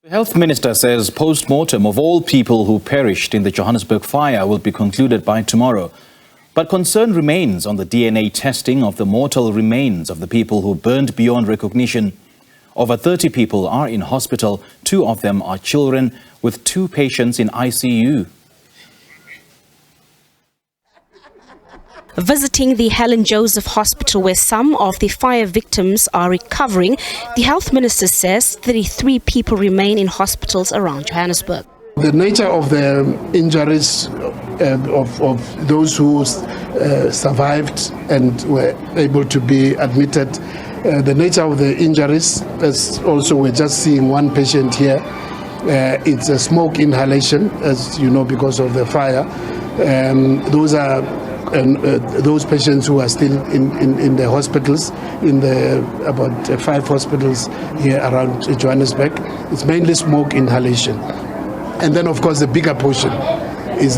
The Health Minister says post-mortem of all people who perished in the Johannesburg fire will be concluded by tomorrow. But concern remains on the DNA testing of the mortal remains of the people who burned beyond recognition. Over 30 people are in hospital. 2 of them are children, with 2 patients in ICU. Visiting the Helen Joseph Hospital, where some of the fire victims are recovering, the Health Minister says 33 people remain in hospitals around Johannesburg. The nature of the injuries of those who survived and were able to be admitted, the nature of the injuries, as also we're just seeing one patient here, it's a smoke inhalation, as you know, because of the fire. Those are those patients who are still in the hospitals, in the about 5 hospitals here around Johannesburg. It's mainly smoke inhalation. And then, of course, the bigger portion is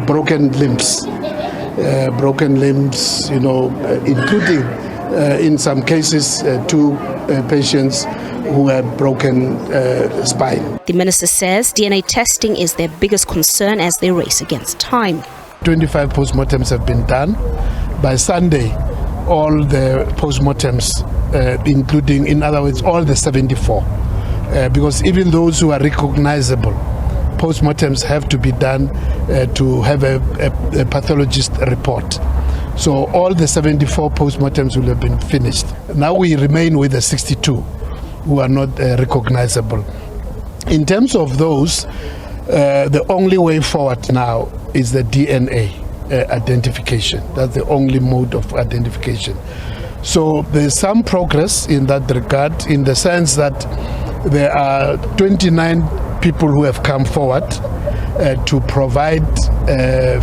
broken limbs. Broken limbs, including in some cases 2 patients who have broken spine. The minister says DNA testing is their biggest concern as they race against time. 25 postmortems have been done. By Sunday, all the postmortems, including, in other words, all the 74, because even those who are recognizable, postmortems have to be done to have a pathologist report. So all the 74 postmortems will have been finished. Now we remain with the 62 who are not recognizable. In terms of those, the only way forward now is the DNA identification. That's the only mode of identification. So there's some progress in that regard, in the sense that there are 29 people who have come forward to provide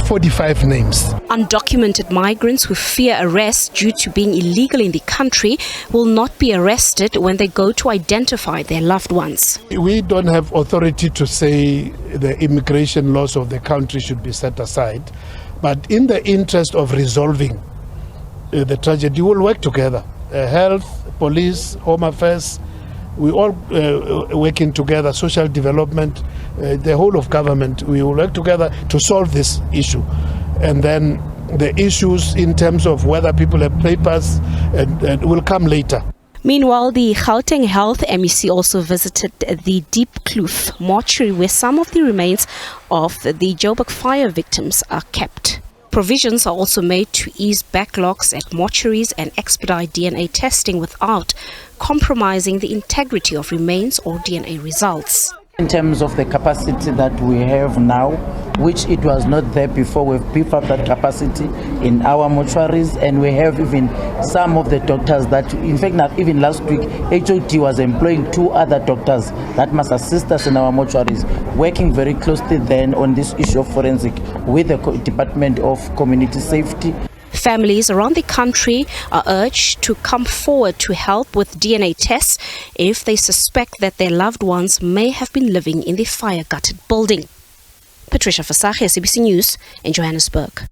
45 names. Undocumented migrants who fear arrest due to being illegal in the country will not be arrested when they go to identify their loved ones. We don't have authority to say the immigration laws of the country should be set aside, but in the interest of resolving the tragedy, we'll work together. Health, police, home affairs, we all working together, social development, the whole of government, we will work together to solve this issue. And then the issues in terms of whether people have papers will come later. Meanwhile, the Gauteng Health MEC also visited the Deep Kloof mortuary, where some of the remains of the Joburg fire victims are kept. Provisions are also made to ease backlogs at mortuaries and expedite DNA testing without compromising the integrity of remains or DNA results. In terms of the capacity that we have now, which it was not there before, we've beefed up that capacity in our mortuaries, and we have even some of the doctors that, in fact, not even last week, HOD was employing 2 other doctors that must assist us in our mortuaries, working very closely then on this issue of forensic with the Department of Community Safety. Families around the country are urged to come forward to help with DNA tests if they suspect that their loved ones may have been living in the fire-gutted building. Patricia Fasachi, SABC News in Johannesburg.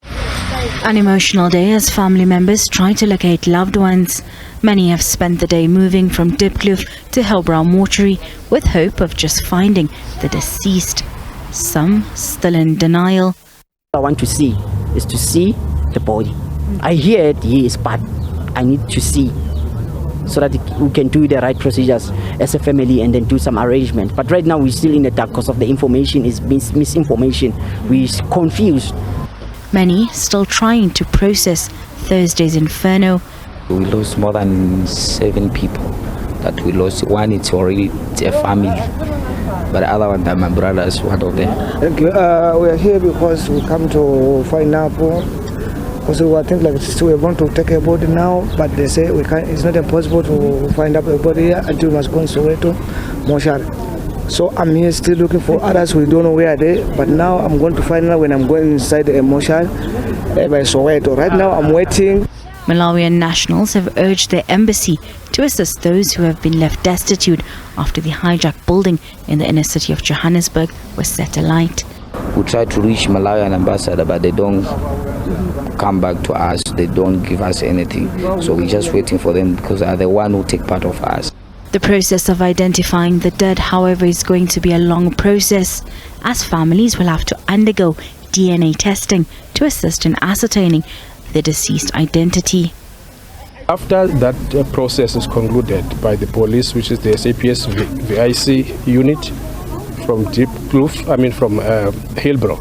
An emotional day as family members try to locate loved ones. Many have spent the day moving from Diepkloof to Hillbrow Mortuary with hope of just finding the deceased. Some still in denial. I want to see is to see the body. I hear it, yes, but I need to see so that we can do the right procedures as a family and then do some arrangement. But right now we're still in the dark because of the information is misinformation. We're confused. Many still trying to process Thursday's inferno. We lost more than 7 people. That we lost. One, it's already a family. But the other one, that my brother is one of them. Thank you. We are here because we come to find out. Because we think like we want to take a body now, but they say we can't. It's not possible to find out a body here until we must go to Soweto, mortuary. So I'm here still looking for others. We don't know where they are. But now I'm going to find out when I'm going inside the mortuary by Soweto. Right now I'm waiting. Malawian nationals have urged their embassy to assist those who have been left destitute after the hijacked building in the inner city of Johannesburg was set alight. We try to reach Malawian ambassador, but they don't come back to us. They don't give us anything. So we're just waiting for them because they are the one who take part of us. The process of identifying the dead, however, is going to be a long process, as families will have to undergo DNA testing to assist in ascertaining the deceased identity. After that process is concluded by the police, which is the SABC VIC unit from from Hillbrow,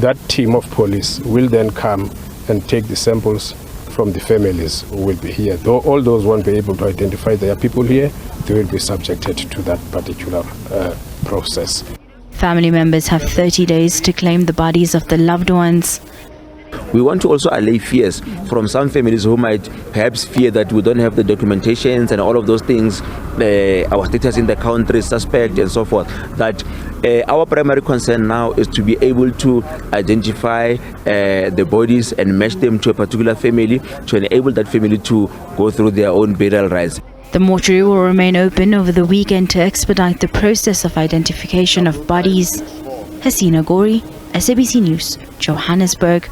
that team of police will then come and take the samples from the families who will be here. Though all those won't be able to identify their people here, they will be subjected to that particular process. Family members have 30 days to claim the bodies of the loved ones. We want to also allay fears from some families who might perhaps fear that we don't have the documentations and all of those things, our status in the country is suspect and so forth. That our primary concern now is to be able to identify the bodies and match them to a particular family to enable that family to go through their own burial rites. The mortuary will remain open over the weekend to expedite the process of identification of bodies. Hasina Gori, SABC News, Johannesburg.